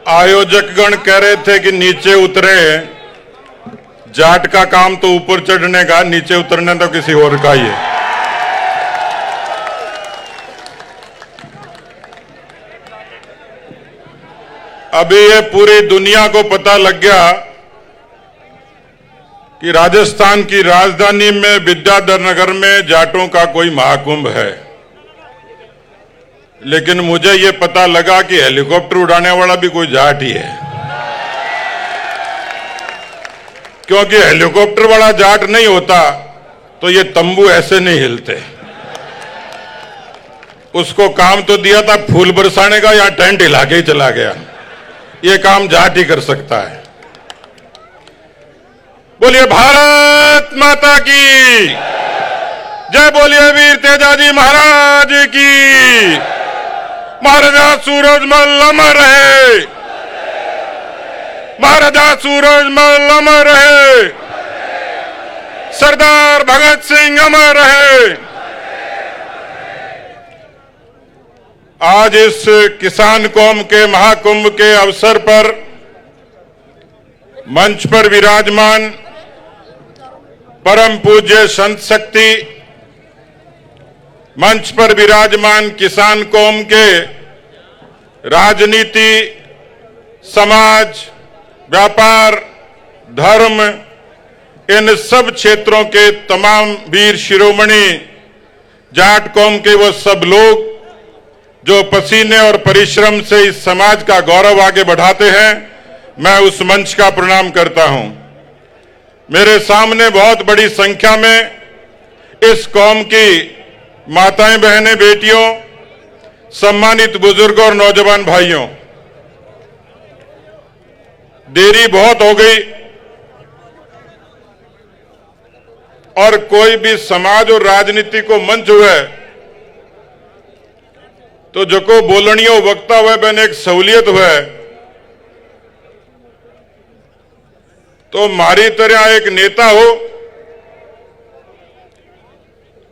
आयोजकगण कह रहे थे कि नीचे उतरे, जाट का काम तो ऊपर चढ़ने का, नीचे उतरने तो किसी और का ही है। अभी ये पूरी दुनिया को पता लग गया कि राजस्थान की राजधानी में विद्याधर नगर में जाटों का कोई महाकुंभ है, लेकिन मुझे ये पता लगा कि हेलीकॉप्टर उड़ाने वाला भी कोई जाट ही है, क्योंकि हेलीकॉप्टर वाला जाट नहीं होता तो ये तंबू ऐसे नहीं हिलते। उसको काम तो दिया था फूल बरसाने का, या टेंट हिला के ही चला गया। ये काम जाट ही कर सकता है। बोलिए भारत माता की जय, बोलिए वीर तेजाजी महाराज की। महाराजा सूरजमल अमर रहे, महाराजा सूरजमल अमर रहे, सरदार भगत सिंह अमर रहे। आज इस किसान कौम के महाकुंभ के अवसर पर मंच पर विराजमान परम पूज्य संत शक्ति, मंच पर विराजमान किसान कौम के राजनीति, समाज, व्यापार, धर्म, इन सब क्षेत्रों के तमाम वीर शिरोमणि, जाट कौम के वो सब लोग जो पसीने और परिश्रम से इस समाज का गौरव आगे बढ़ाते हैं, मैं उस मंच का प्रणाम करता हूं। मेरे सामने बहुत बड़ी संख्या में इस कौम की माताएं, बहनें, बेटियों, सम्मानित बुजुर्गों और नौजवान भाइयों, देरी बहुत हो गई और कोई भी समाज और राजनीति को मंच हुए तो जो को बोलनियो वक्ता हुए बने एक सहूलियत हुए, तो मारी तरह एक नेता हो,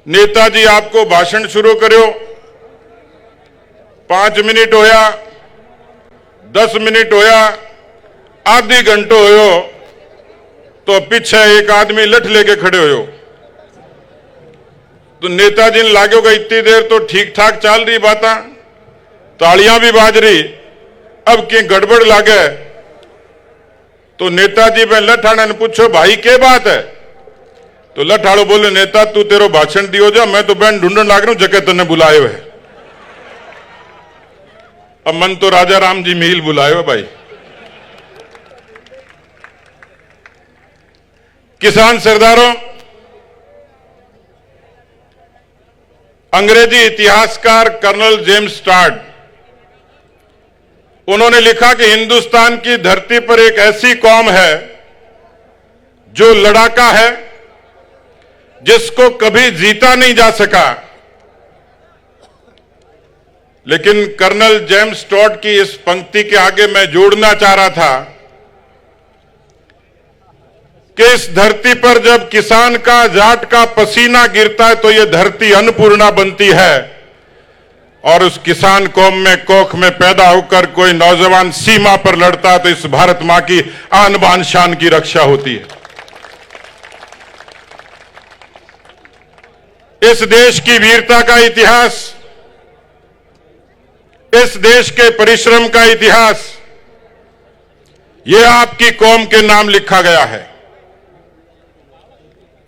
नेताजी आपको भाषण शुरू करो, 5 मिनट होया, 10 मिनट होया, आधी घंटो होयो, तो पीछे एक आदमी लठ लेके खड़े हो, तो नेताजी ने लागो कि इतनी देर तो ठीक ठाक चल रही बात, तालियां भी बाज रही, अब के गड़बड़ लागे, तो नेताजी पे लठाड़ा ने पूछो भाई क्या बात है, तो लठाड़ो बोले नेता तू तेरो भाषण दियो जा, मैं तो बहन ढूंढने लाग रहा हूं जगह तने बुलाए हुए। अब मन तो राजा राम जी महल बुलाए हुए भाई। किसान सरदारों, अंग्रेजी इतिहासकार कर्नल जेम्स स्टार्ड, उन्होंने लिखा कि हिंदुस्तान की धरती पर एक ऐसी कौम है जो लड़ाका है, जिसको कभी जीता नहीं जा सका। लेकिन कर्नल जेम्स स्टॉड की इस पंक्ति के आगे मैं जोड़ना चाह रहा था कि इस धरती पर जब किसान का, जाट का पसीना गिरता है तो यह धरती अन्नपूर्णा बनती है, और उस किसान कौम में, कोख में पैदा होकर कोई नौजवान सीमा पर लड़ता है तो इस भारत मां की आन बान शान की रक्षा होती है। इस देश की वीरता का इतिहास, इस देश के परिश्रम का इतिहास, यह आपकी कौम के नाम लिखा गया है।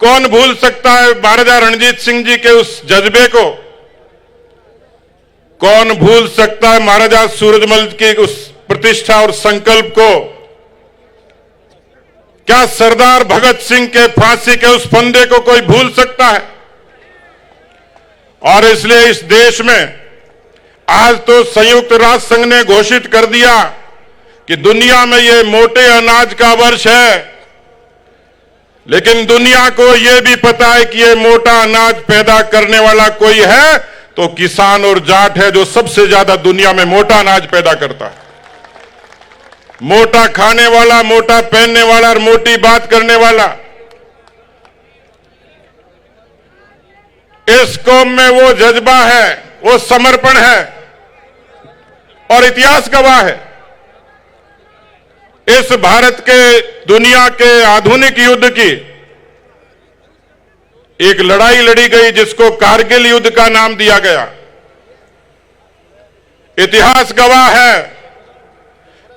कौन भूल सकता है महाराजा रणजीत सिंह जी के उस जज्बे को? कौन भूल सकता है महाराजा सूरजमल की उस प्रतिष्ठा और संकल्प को? क्या सरदार भगत सिंह के फांसी के उस फंदे को कोई भूल सकता है? और इसलिए इस देश में आज तो संयुक्त राष्ट्र संघ ने घोषित कर दिया कि दुनिया में यह मोटे अनाज का वर्ष है, लेकिन दुनिया को यह भी पता है कि यह मोटा अनाज पैदा करने वाला कोई है तो किसान और जाट है, जो सबसे ज्यादा दुनिया में मोटा अनाज पैदा करता है। मोटा खाने वाला, मोटा पहनने वाला और मोटी बात करने वाला। इस कौम में वो जज्बा है, वो समर्पण है, और इतिहास गवाह है इस भारत के दुनिया के आधुनिक युद्ध की एक लड़ाई लड़ी गई जिसको कारगिल युद्ध का नाम दिया गया। इतिहास गवाह है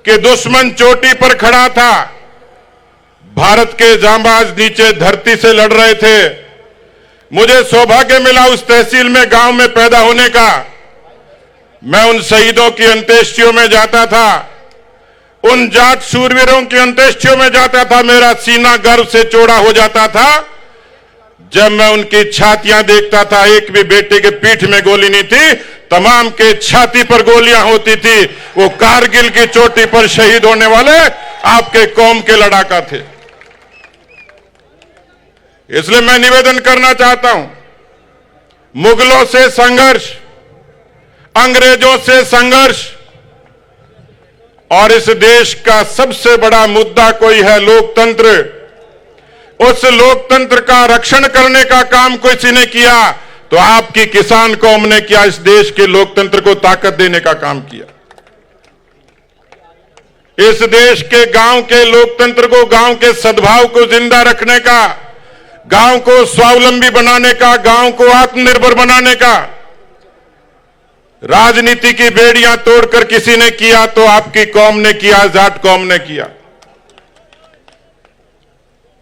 कि दुश्मन चोटी पर खड़ा था, भारत के जांबाज नीचे धरती से लड़ रहे थे। मुझे सौभाग्य मिला उस तहसील में, गांव में पैदा होने का। मैं उन शहीदों की अंत्येष्टियों में जाता था, उन जाट शूरवीरों की अंत्येष्टियों में जाता था। मेरा सीना गर्व से चौड़ा हो जाता था जब मैं उनकी छातियां देखता था। एक भी बेटे के पीठ में गोली नहीं थी, तमाम के छाती पर गोलियां होती थी। वो कारगिल की चोटी पर शहीद होने वाले आपके कौम के लड़ाका थे। इसलिए मैं निवेदन करना चाहता हूं, मुगलों से संघर्ष, अंग्रेजों से संघर्ष, और इस देश का सबसे बड़ा मुद्दा कोई है लोकतंत्र। उस लोकतंत्र का रक्षण करने का काम किसी ने किया तो आपकी किसान कौम ने किया। इस देश के लोकतंत्र को ताकत देने का काम किया। इस देश के गांव के लोकतंत्र को, गांव के सद्भाव को जिंदा रखने का, गांव को स्वावलंबी बनाने का, गांव को आत्मनिर्भर बनाने का राजनीति की बेड़ियां तोड़कर किसी ने किया तो आपकी कौम ने किया, जाट कौम ने किया।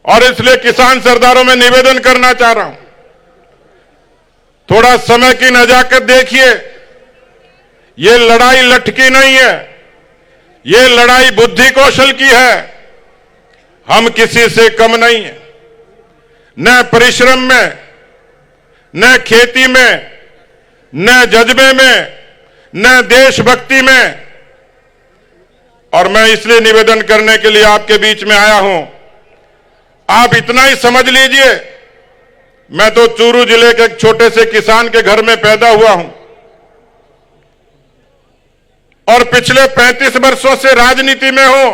और इसलिए किसान सरदारों में निवेदन करना चाह रहा हूं, थोड़ा समय की नजाकत देखिए। ये लड़ाई लटकी नहीं है, ये लड़ाई बुद्धि कौशल की है। हम किसी से कम नहीं है, न परिश्रम में, न खेती में, न जज्बे में, न देशभक्ति में। और मैं इसलिए निवेदन करने के लिए आपके बीच में आया हूं, आप इतना ही समझ लीजिए, मैं तो चूरू जिले के एक छोटे से किसान के घर में पैदा हुआ हूं और पिछले 35 वर्षों से राजनीति में हूं।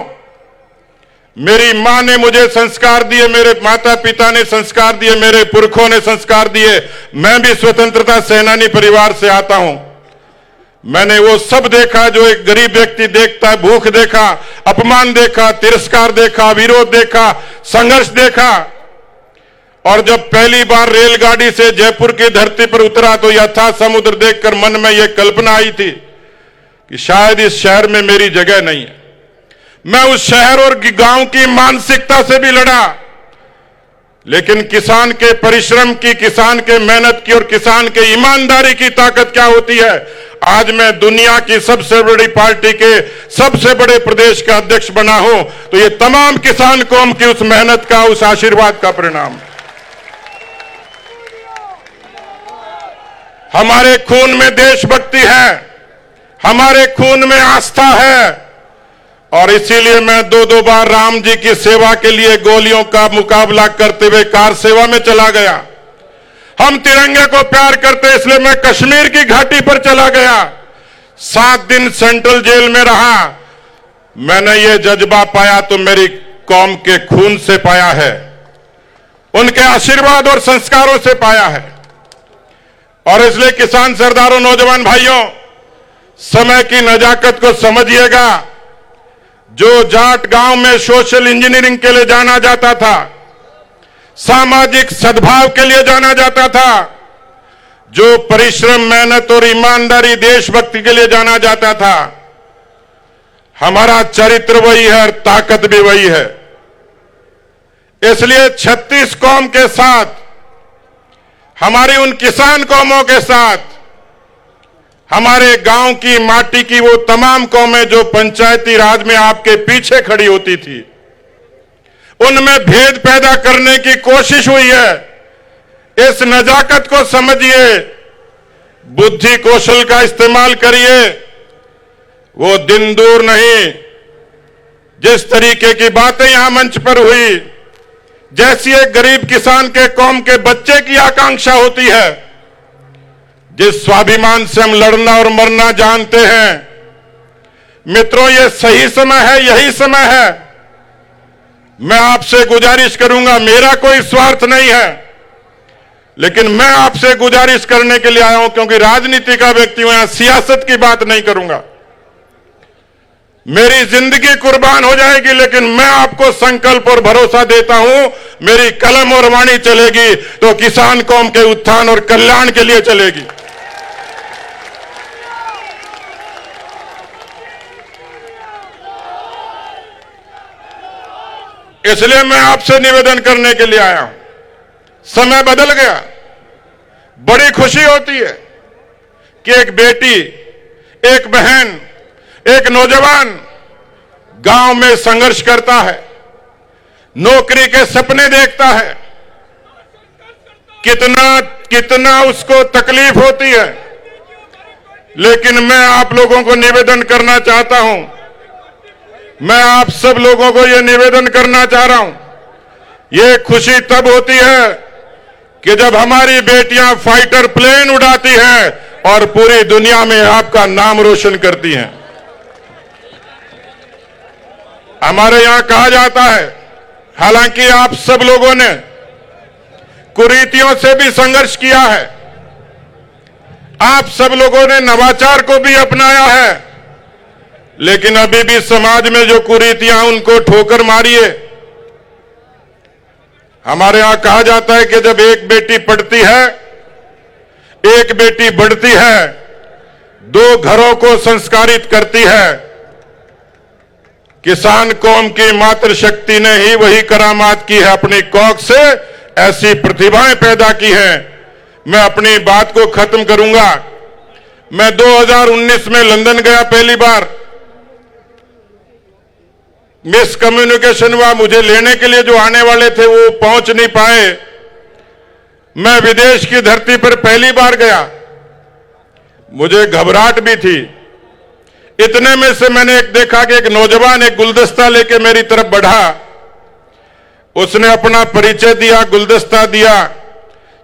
मेरी मां ने मुझे संस्कार दिए, मेरे माता पिता ने संस्कार दिए, मेरे पुरखों ने संस्कार दिए। मैं भी स्वतंत्रता सेनानी परिवार से आता हूं। मैंने वो सब देखा जो एक गरीब व्यक्ति देखता है। भूख देखा, अपमान देखा, तिरस्कार देखा, विरोध देखा, संघर्ष देखा। और जब पहली बार रेलगाड़ी से जयपुर की धरती पर उतरा तो यथा समुद्र देखकर मन में यह कल्पना आई थी कि शायद इस शहर में मेरी जगह नहीं है। मैं उस शहर और गांव की मानसिकता से भी लड़ा, लेकिन किसान के परिश्रम की, किसान के मेहनत की और किसान के ईमानदारी की ताकत क्या होती है, आज मैं दुनिया की सबसे बड़ी पार्टी के सबसे बड़े प्रदेश का अध्यक्ष बना हूं तो ये तमाम किसान कौम की उस मेहनत का, उस आशीर्वाद का परिणाम। हमारे खून में देशभक्ति है, हमारे खून में आस्था है, और इसीलिए मैं 2-2 बार राम जी की सेवा के लिए गोलियों का मुकाबला करते हुए कार सेवा में चला गया। हम तिरंगे को प्यार करते इसलिए मैं कश्मीर की घाटी पर चला गया। 7 दिन सेंट्रल जेल में रहा। मैंने ये जज्बा पाया तो मेरी कौम के खून से पाया है, उनके आशीर्वाद और संस्कारों से पाया है। और इसलिए किसान सरदारों, नौजवान भाइयों, समय की नजाकत को समझिएगा। जो जाट गांव में सोशल इंजीनियरिंग के लिए जाना जाता था, सामाजिक सद्भाव के लिए जाना जाता था, जो परिश्रम, मेहनत और ईमानदारी, देशभक्ति के लिए जाना जाता था, हमारा चरित्र वही है और ताकत भी वही है। इसलिए 36 कौम के साथ, हमारी उन किसान कौमों के साथ, हमारे गांव की माटी की वो तमाम कौमें जो पंचायती राज में आपके पीछे खड़ी होती थी, उनमें भेद पैदा करने की कोशिश हुई है। इस नजाकत को समझिए, बुद्धि कौशल का इस्तेमाल करिए। वो दिन दूर नहीं, जिस तरीके की बातें यहां मंच पर हुई, जैसी एक गरीब किसान के कौम के बच्चे की आकांक्षा होती है, जिस स्वाभिमान से हम लड़ना और मरना जानते हैं। मित्रों, ये सही समय है, यही समय है। मैं आपसे गुजारिश करूंगा, मेरा कोई स्वार्थ नहीं है, लेकिन मैं आपसे गुजारिश करने के लिए आया हूं, क्योंकि राजनीति का व्यक्ति हूं, यहां सियासत की बात नहीं करूंगा। मेरी जिंदगी कुर्बान हो जाएगी, लेकिन मैं आपको संकल्प और भरोसा देता हूं, मेरी कलम और वाणी चलेगी तो किसान कौम के उत्थान और कल्याण के लिए चलेगी। इसलिए मैं आपसे निवेदन करने के लिए आया हूं। समय बदल गया। बड़ी खुशी होती है कि एक बेटी, एक बहन, एक नौजवान गांव में संघर्ष करता है, नौकरी के सपने देखता है, कितना उसको तकलीफ होती है। लेकिन मैं आप लोगों को निवेदन करना चाहता हूं, मैं आप सब लोगों को यह निवेदन करना चाह रहा हूं, यह खुशी तब होती है कि जब हमारी बेटियां फाइटर प्लेन उड़ाती हैं और पूरी दुनिया में आपका नाम रोशन करती हैं। हमारे यहां कहा जाता है, हालांकि आप सब लोगों ने कुरीतियों से भी संघर्ष किया है, आप सब लोगों ने नवाचार को भी अपनाया है, लेकिन अभी भी समाज में जो कुरीतियां उनको ठोकर मारिए। हमारे यहां कहा जाता है कि जब एक बेटी पढ़ती है, एक बेटी बढ़ती है, दो घरों को संस्कारित करती है। किसान कौम की मातृशक्ति ने ही वही करामात की है, अपनी कौख से ऐसी प्रतिभाएं पैदा की हैं। मैं अपनी बात को खत्म करूंगा। मैं 2019 में लंदन गया पहली बार। मिसकम्युनिकेशन हुआ, मुझे लेने के लिए जो आने वाले थे वो पहुंच नहीं पाए। मैं विदेश की धरती पर पहली बार गया, मुझे घबराहट भी थी। इतने में से मैंने एक देखा कि एक नौजवान एक गुलदस्ता लेके मेरी तरफ बढ़ा। उसने अपना परिचय दिया, गुलदस्ता दिया,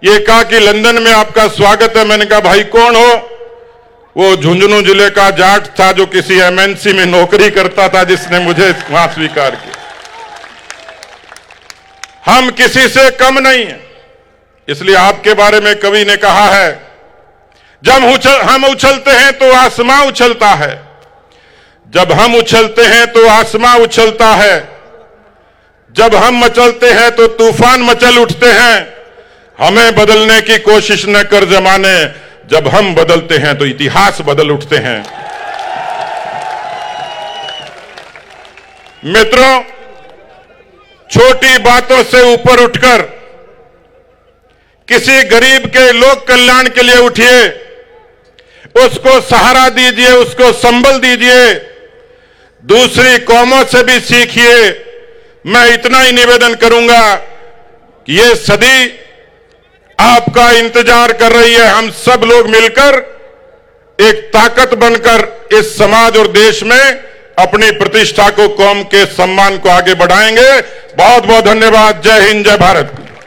ये कहा कि लंदन में आपका स्वागत है। मैंने कहा भाई कौन हो? वो झुंझुनू जिले का जाट था जो किसी एमएनसी में नौकरी करता था, जिसने मुझे वहां स्वीकार किया। हम किसी से कम नहीं है, इसलिए आपके बारे में कवि ने कहा है, जब हम उछलते हैं तो आसमां उछलता है, जब हम उछलते हैं तो आसमां उछलता है, जब हम मचलते हैं तो तूफान मचल उठते हैं। हमें बदलने की कोशिश न कर जमाने, जब हम बदलते हैं तो इतिहास बदल उठते हैं। मित्रों, छोटी बातों से ऊपर उठकर किसी गरीब के लोक कल्याण के लिए उठिए, उसको सहारा दीजिए, उसको संबल दीजिए, दूसरी कौमों से भी सीखिए। मैं इतना ही निवेदन करूंगा कि ये सदी आपका इंतजार कर रही है। हम सब लोग मिलकर एक ताकत बनकर इस समाज और देश में अपनी प्रतिष्ठा को, कौम के सम्मान को आगे बढ़ाएंगे। बहुत बहुत धन्यवाद। जय हिंद, जय भारत।